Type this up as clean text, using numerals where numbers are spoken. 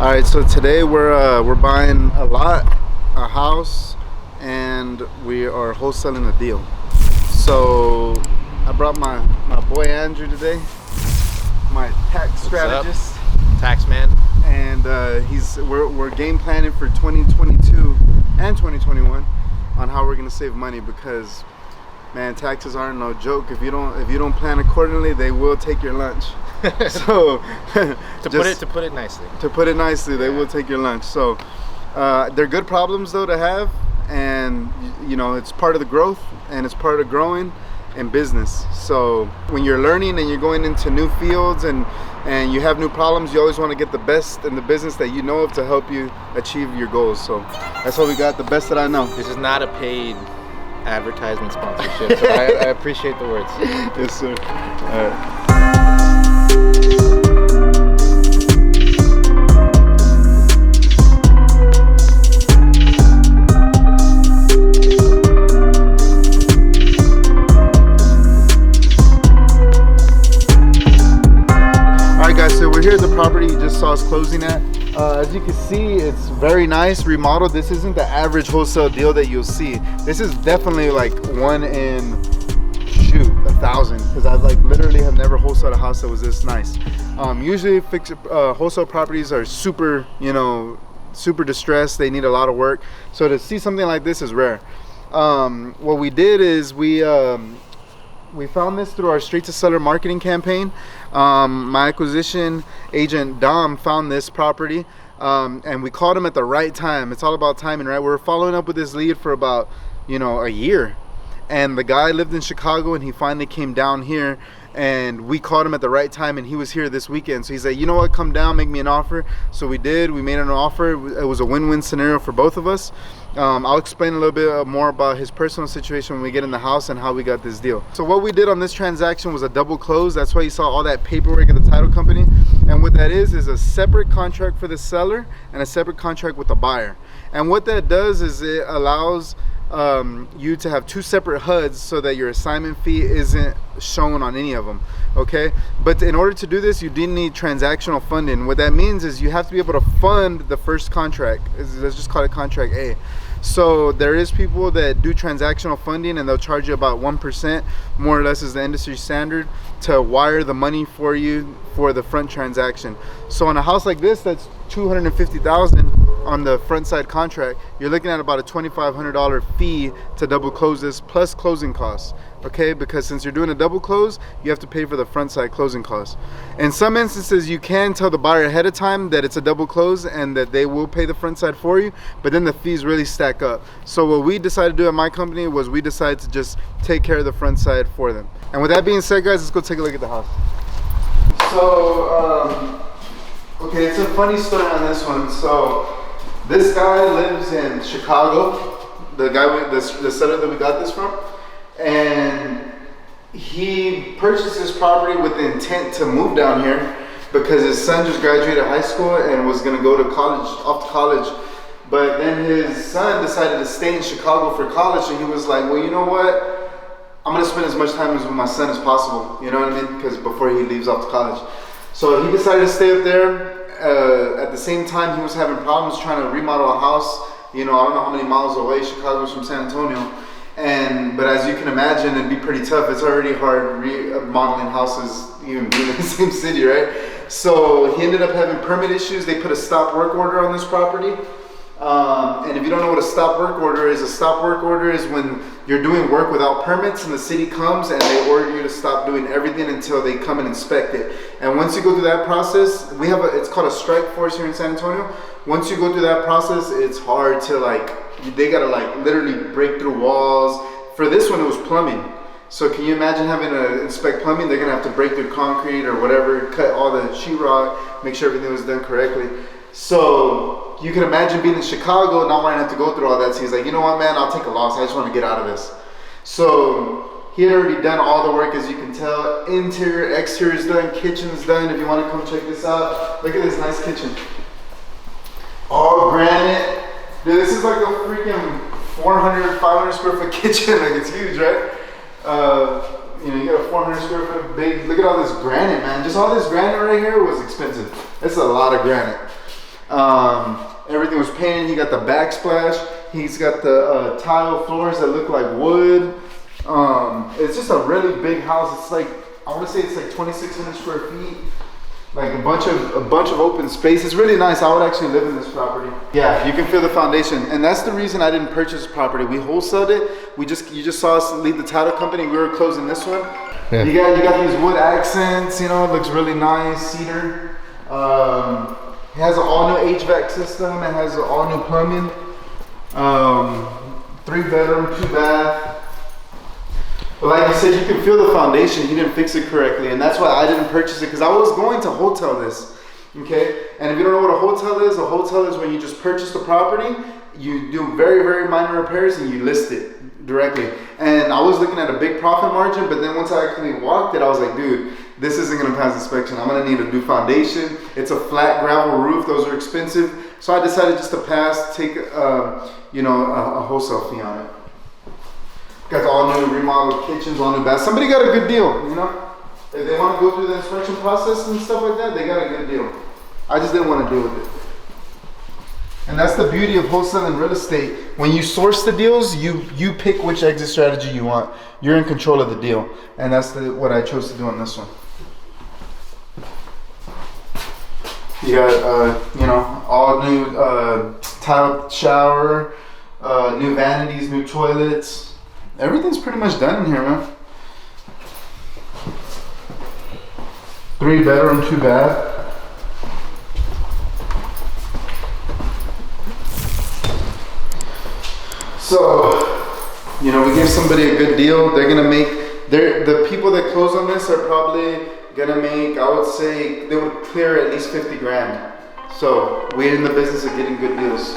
All right, so today we're buying a house, and we are wholesaling a deal. So I brought my boy Andrew today, my tax strategist, tax man, and we're game planning for 2022 and 2021 on how we're gonna save money, because man, taxes aren't no joke. If you don't plan accordingly, they will take your lunch. So to put it nicely, they will take your lunch. So they're good problems though to have, and you know, it's part of the growth and it's part of growing in business. So when you're learning and you're going into new fields and you have new problems, you always want to get the best in the business that you know of to help you achieve your goals. So that's what we got, the best that I know. This is not a paid advertisement sponsorship, so I appreciate the words. Yes, sir. All right. We're here at the property you just saw us closing at. As you can see, it's very nice, remodeled. This isn't the average wholesale deal that you'll see. This is definitely like one in 1,000, because I literally have never wholesaled a house that was this nice. Usually wholesale properties are super distressed. They need a lot of work. So to see something like this is rare. What we did is we found this through our straight to seller marketing campaign. My acquisition agent Dom found this property, and we called him at the right time. It's all about timing, right? We were following up with this lead for about a year, and the guy lived in Chicago and he finally came down here, and we called him at the right time, and he was here this weekend. So he said, you know what, come down, make me an offer. So we did. We made an offer. It was a win-win scenario for both of us. I'll explain a little bit more about his personal situation when we get in the house and how we got this deal. So what we did on this transaction was a double close. That's why you saw all that paperwork at the title company. And what that is a separate contract for the seller and a separate contract with the buyer. And what that does is it allows you to have two separate HUDs so that your assignment fee isn't shown on any of them, okay? But in order to do this, you do need transactional funding. What that means is you have to be able to fund the first contract. Let's just call it contract A. So there is people that do transactional funding, and they'll charge you about 1%, more or less is the industry standard, to wire the money for you for the front transaction. So on a house like this, that's $250,000 on the front side contract, you're looking at about a $2,500 fee to double close this, plus closing costs, okay? Because since you're doing a double close, you have to pay for the front side closing costs. In some instances, you can tell the buyer ahead of time that it's a double close and that they will pay the front side for you, but then the fees really stack up. So what we decided to do at my company was we decided to just take care of the front side for them. And with that being said, guys, let's go take a look at the house. So, okay, it's a funny story on this one. So this guy lives in Chicago, the seller that we got this from, and he purchased this property with the intent to move down here because his son just graduated high school and was going to go to college, off to college. But then his son decided to stay in Chicago for college, and he was like, well, you know what? I'm going to spend as much time with my son as possible, you know what I mean? Because before he leaves off to college. So he decided to stay up there. At the same time, he was having problems trying to remodel a house. I don't know how many miles away Chicago is from San Antonio. But as you can imagine, it'd be pretty tough. It's already hard remodeling houses, even being in the same city, right? So he ended up having permit issues. They put a stop work order on this property. And if you don't know what a stop work order is when you're doing work without permits and the city comes and they order you to stop doing everything until they come and inspect it. And once you go through that process, it's called a strike force here in San Antonio. Once you go through that process, it's hard to they gotta literally break through walls. For this one, it was plumbing. So can you imagine having to inspect plumbing? They're gonna have to break through concrete or whatever, cut all the sheetrock, make sure everything was done correctly. So you can imagine being in Chicago, not wanting to have to go through all that. So he's like, you know what, man, I'll take a loss. I just want to get out of this. So he had already done all the work, as you can tell. Interior, exterior is done, kitchen's done. If you want to come check this out, look at this nice kitchen. All granite. Dude, this is like a freaking 400, 500 square foot kitchen. It's huge, right? You got a 400 square foot big. Look at all this granite, man. Just all this granite right here was expensive. It's a lot of granite. Everything was painted. He got the backsplash. He's got the tile floors that look like wood. It's just a really big house. It's like, I want to say it's like 2,600 square feet. Like a bunch of open space. It's really nice. I would actually live in this property. Yeah, you can feel the foundation, and that's the reason I didn't purchase the property. We wholesaled it. You just saw us leave the title company. We were closing this one. Yeah. You got these wood accents. You know, it looks really nice. Cedar. It has an all new HVAC system. It has an all new plumbing. 3-bedroom, 2-bath. But like you said, you can feel the foundation. He didn't fix it correctly, and that's why I didn't purchase it, because I was going to hotel this, okay? And if you don't know what a hotel is when you just purchase the property, you do very, very minor repairs and you list it directly. And I was looking at a big profit margin, but then once I actually walked it, I was like, dude, this isn't gonna pass inspection. I'm gonna need a new foundation. It's a flat gravel roof. Those are expensive. So I decided just to pass, take you know, a wholesale fee on it. Got all new remodeled kitchens, all new baths. Somebody got a good deal, you know? If they want to go through the inspection process and stuff like that, they got a good deal. I just didn't want to deal with it. And that's the beauty of wholesaling real estate. When you source the deals, you pick which exit strategy you want. You're in control of the deal. And that's what I chose to do on this one. You got, you know, all new tile shower, new vanities, new toilets. Everything's pretty much done in here, man. 3-bedroom, 2-bath. So, you know, we give somebody a good deal. They're gonna make, the people that close on this are probably gonna make, I would say, they would clear at least 50 grand. So, we're in the business of getting good deals.